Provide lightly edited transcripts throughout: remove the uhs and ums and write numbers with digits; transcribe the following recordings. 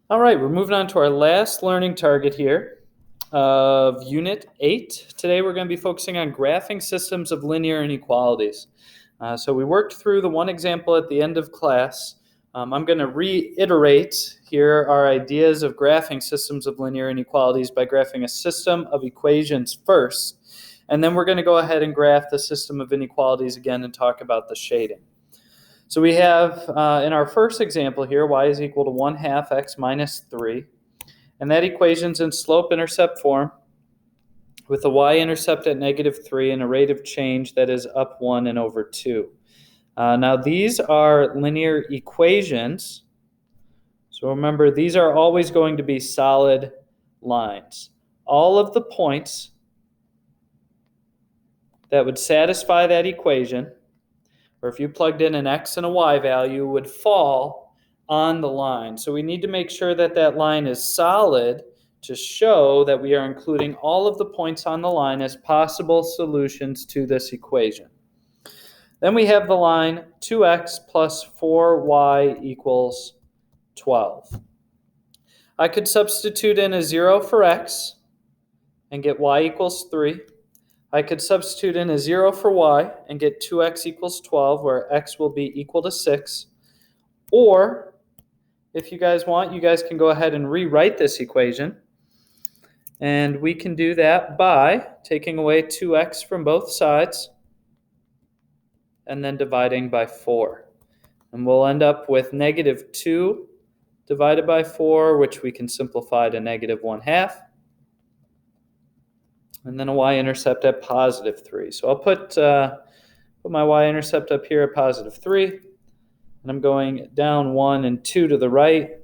All right, we're moving on to our last learning target here of Unit 8. Today we're going to be focusing on graphing systems of linear inequalities. So we worked through the one example at the end of class. I'm going to reiterate here our ideas of graphing systems of linear inequalities by graphing a system of equations first. And then we're going to go ahead and graph the system of inequalities again and talk about the shading. So we have, in our first example here, y is equal to 1/2 x minus 3. And that equation's in slope-intercept form with a y-intercept at -3 and a rate of change that is up 1 and over 2. Now these are linear equations. So remember, these are always going to be solid lines. All of the points that would satisfy that equation, or if you plugged in an x and a y value, would fall on the line. So we need to make sure that that line is solid to show that we are including all of the points on the line as possible solutions to this equation. Then we have the line 2x plus 4y equals 12. I could substitute in a 0 for x and get y equals 3. I could substitute in a 0 for y and get 2x equals 12, where x will be equal to 6. Or, if you guys want, you guys can go ahead and rewrite this equation. And we can do that by taking away 2x from both sides and then dividing by 4. And we'll end up with -2 divided by 4, which we can simplify to -1/2. And then a y-intercept at +3. So I'll put my y-intercept up here at +3. And I'm going down 1 and 2 to the right.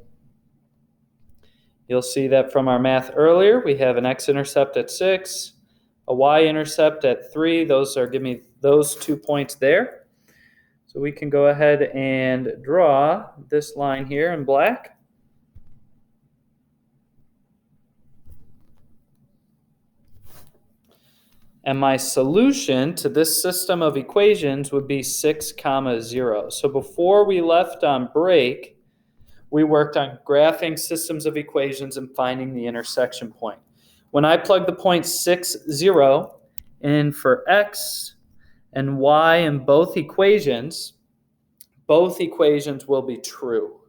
You'll see that from our math earlier, we have an x-intercept at 6, a y-intercept at 3. Those are give me those 2 points there. So we can go ahead and draw this line here in black. And my solution to this system of equations would be 6, 0. So before we left on break, we worked on graphing systems of equations and finding the intersection point. When I plug the point 6, 0 in for x and y in both equations will be true.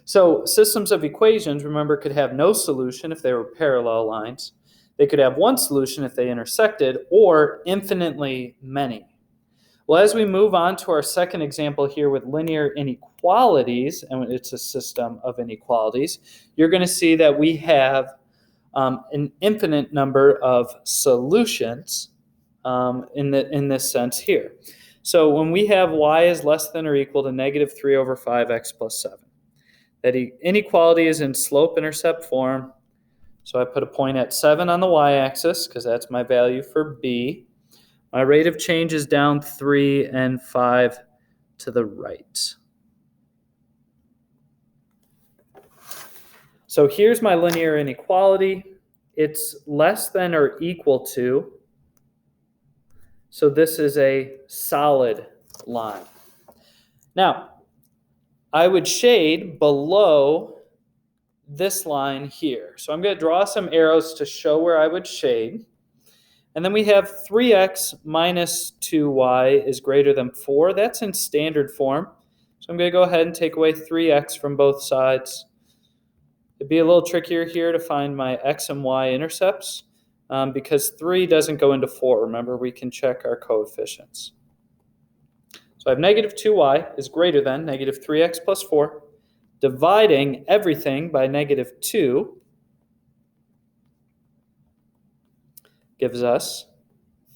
So systems of equations, remember, could have no solution if they were parallel lines. They could have one solution if they intersected, or infinitely many. Well, as we move on to our second example here with linear inequalities, and it's a system of inequalities, you're going to see that we have an infinite number of solutions in this sense here. So when we have y is less than or equal to -3/5x plus 7, that inequality is in slope-intercept form. So I put a point at 7 on the y-axis because that's my value for b. My rate of change is down 3 and 5 to the right. So here's my linear inequality. It's less than or equal to. So this is a solid line. Now, I would shade below this line here. So I'm going to draw some arrows to show where I would shade. And then we have 3x minus 2y is greater than 4. That's in standard form. So I'm going to go ahead and take away 3x from both sides. It'd be a little trickier here to find my x and y intercepts because 3 doesn't go into 4. Remember, we can check our coefficients. So I have -2y is greater than -3x plus 4. Dividing everything by -2 gives us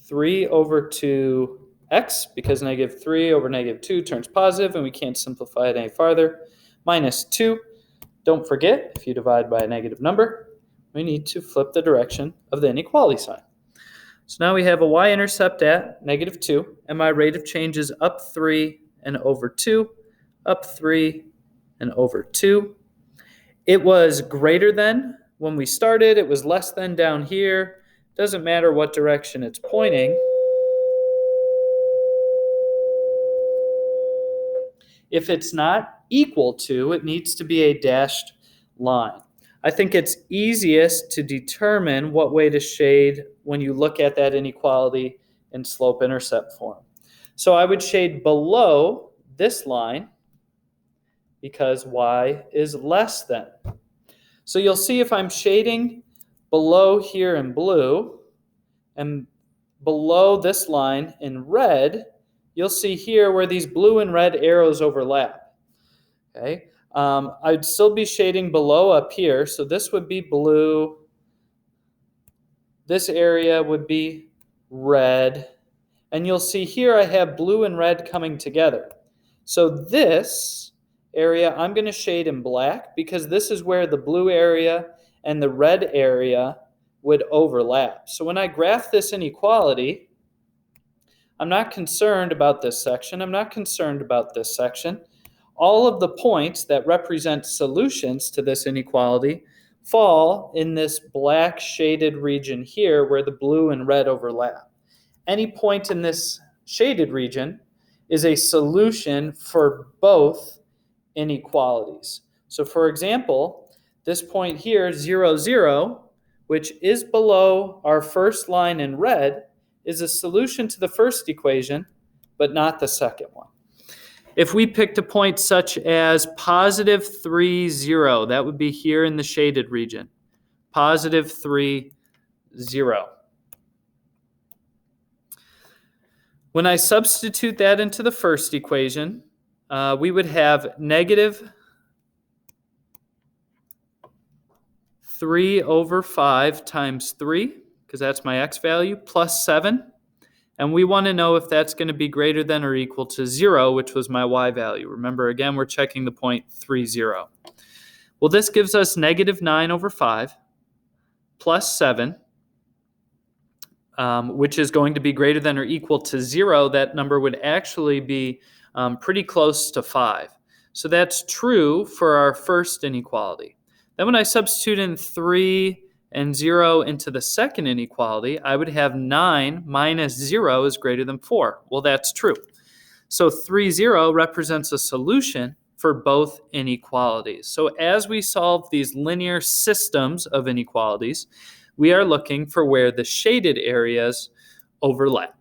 3/2x, because -3 over -2 turns positive, and we can't simplify it any farther, minus 2. Don't forget, if you divide by a negative number, we need to flip the direction of the inequality sign. So now we have a y-intercept at -2, and my rate of change is up 3 and over 2, up 3 and over 2. It was greater than when we started. It was less than down here. Doesn't matter what direction it's pointing. If it's not equal to, it needs to be a dashed line. I think it's easiest to determine what way to shade when you look at that inequality in slope-intercept form. So I would shade below this line because y is less than. So you'll see if I'm shading below here in blue and below this line in red, you'll see here where these blue and red arrows overlap. Okay, I'd still be shading below up here, so this would be blue, this area would be red, and you'll see here I have blue and red coming together. So this area I'm going to shade in black because this is where the blue area and the red area would overlap. So when I graph this inequality, I'm not concerned about this section. I'm not concerned about this section. All of the points that represent solutions to this inequality fall in this black shaded region here where the blue and red overlap. Any point in this shaded region is a solution for both inequalities. So for example, this point here, 0, 0, which is below our first line in red, is a solution to the first equation, but not the second one. If we picked a point such as positive 3, 0, that would be here in the shaded region. Positive 3, 0. When I substitute that into the first equation, we would have negative 3 over 5 times 3, because that's my x value, plus 7. And we want to know if that's going to be greater than or equal to 0, which was my y value. Remember, again, we're checking the point 3, 0. Well, this gives us negative 9 over 5 plus 7, which is going to be greater than or equal to 0. That number would actually be pretty close to 5. So that's true for our first inequality. Then when I substitute in 3 and 0 into the second inequality, I would have 9 minus 0 is greater than 4. Well, that's true. So 3, 0 represents a solution for both inequalities. So as we solve these linear systems of inequalities, we are looking for where the shaded areas overlap.